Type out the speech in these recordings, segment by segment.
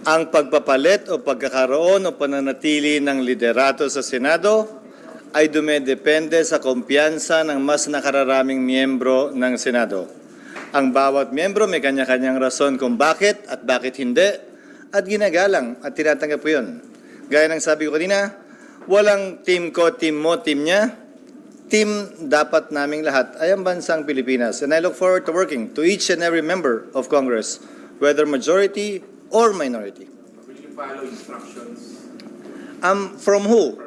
Ang pagpapalit o pagkakaroon o pananatili ng liderato sa Senado ay dumedepende sa kumpiyansa ng mas nakararaming miyembro ng Senado. Ang bawat miyembro may kanya-kanyang rason kung bakit at bakit hindi at ginagalang at tinatanggap po yun. Gaya ng sabi ko kanina, walang team ko, team mo, team niya. Team dapat naming lahat ay ang bansang Pilipinas. And I look forward to working to each and every member of Congress, whether majority or minority. Will you follow instructions? From who?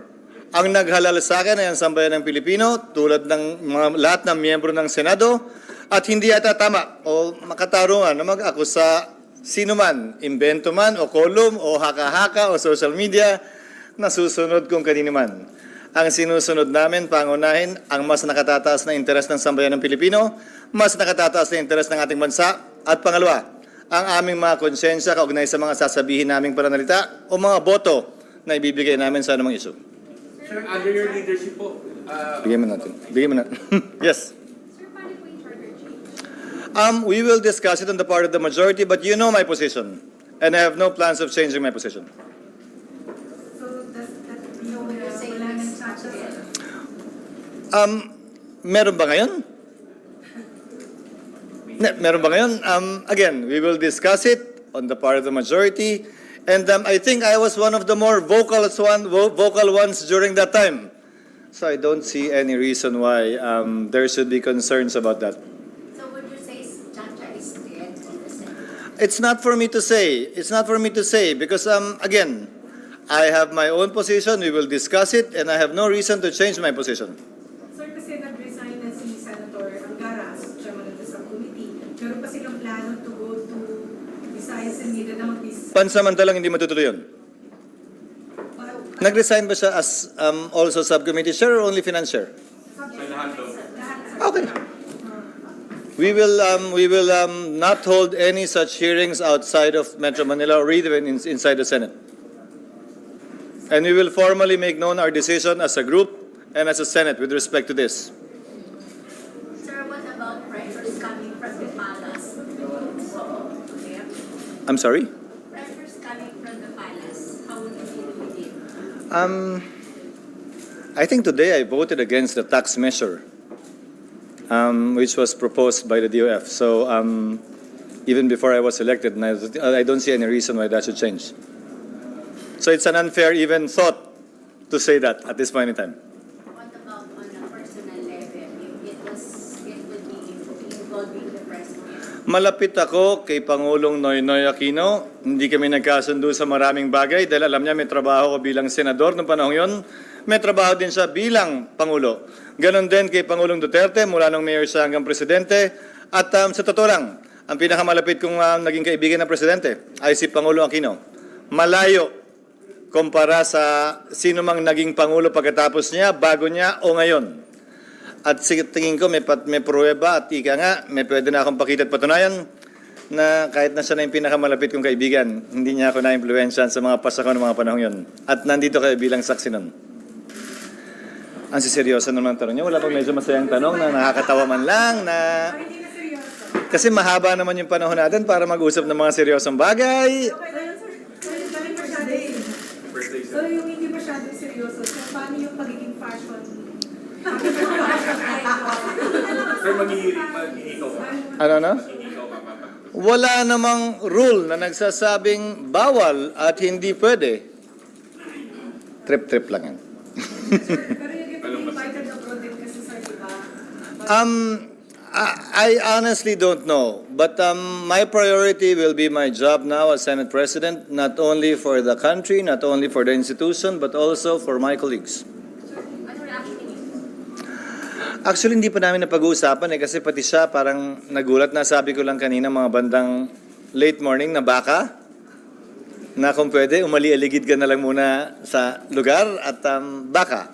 Ang naghalal sa akin ay ang sambayan ng Pilipino, tulad ng lahat ng miyembro ng Senado, at hindi yata tama o makatarungan na mag-akusa sino man, imbento man o kolum o haka-haka o social media na susunod kung kanino man. Ang sinusunod namin, pangunahin, ang mas nakatataas na interes ng sambayan ng Pilipino, mas nakatataas na interes ng ating bansa, at pangalawa, ang aming mga konsensya kaugnay sa mga sasabihin naming pananalita o mga boto na ibibigay namin sa anumang issue. Sir, under your leadership po, Bigyan mo natin. Bigyan mo natin. Yes. Sir, paano po yung charter change? We will discuss it on the part of the majority, but you know my position. And I have no plans of changing my position. So does that mean wala nang charter? Meron ba ngayon? Meron ba ngayon? Again, we will discuss it on the part of the majority. And I think I was one of the more vocal ones during that time. So I don't see any reason why there should be concerns about that. So would you say charter is dead in the Senate? It's not for me to say. It's not for me to say because, again, I have my own position. We will discuss it, and I have no reason to change my position. Sir, kasi nag-resign na si Senator Angara, chairman of the subcommittee. Meron pa silang plano to go to Visayas and Mindanao this... Pansamantalang hindi matutuloy yun. Nag-resign ba siya as also subcommittee chair or only finance chair? sa lahat daw. Okay. We will not hold any such hearings outside of Metro Manila or even inside the Senate. And we will formally make known our decision as a group and as a Senate with respect to this. Sir, what about pressures coming from the palace? I'm sorry? Pressures coming from the palace. How would you deal with it? I think today I voted against the tax measure, which was proposed by the DOF. So even before I was elected, and I don't see any reason why that should change. So it's an unfair even thought to say that at this point in time. What about on a personal level? If it would be involving the president? Malapit ako kay Pangulong Noynoy Aquino. Hindi kami nagkasundo sa maraming bagay dahil alam niya may trabaho ko bilang senador noong panahon yon. May trabaho din siya bilang Pangulo. Ganon din kay Pangulong Duterte mula nung mayor siya hanggang presidente. At sa totoo lang, ang pinakamalapit kong naging kaibigan ng presidente ay si Pangulo Aquino. Malayo kumpara sa sino mang naging Pangulo pagkatapos niya, bago niya o ngayon. At tingin ko may pruweba at ika nga, may pwede na akong pakita at patunayan na kahit na siya na yung pinakamalapit kong kaibigan, hindi niya ako na-influensyan sa mga pasakon ng mga panahon yun. At nandito kayo bilang saksi nun. Ang siseryoso naman ng tanong niya, wala pang medyo masayang tanong na nakakatawa man lang na... Hindi na seryoso. Kasi mahaba naman yung panahon natin para mag-usap ng mga seryosong bagay. Okay, so yung hindi masyadong seryoso, so paano yung pagiging fashion? Sir, mag-iikaw ka. Ano? Mag-iikaw ka pa. Wala namang rule na nagsasabing bawal at hindi pwede. Trip-trip lang yan. Pero yung get invited abroad din kasi sir, diba? I honestly don't know. But my priority will be my job now as Senate President, not only for the country, not only for the institution, but also for my colleagues. Sir, ano reaction niyo? Actually, hindi pa namin napag-uusapan kasi pati siya parang nagulat na sabi ko lang kanina mga bandang late morning na baka na kung pwede, umali-aligid ka na lang muna sa lugar at baka.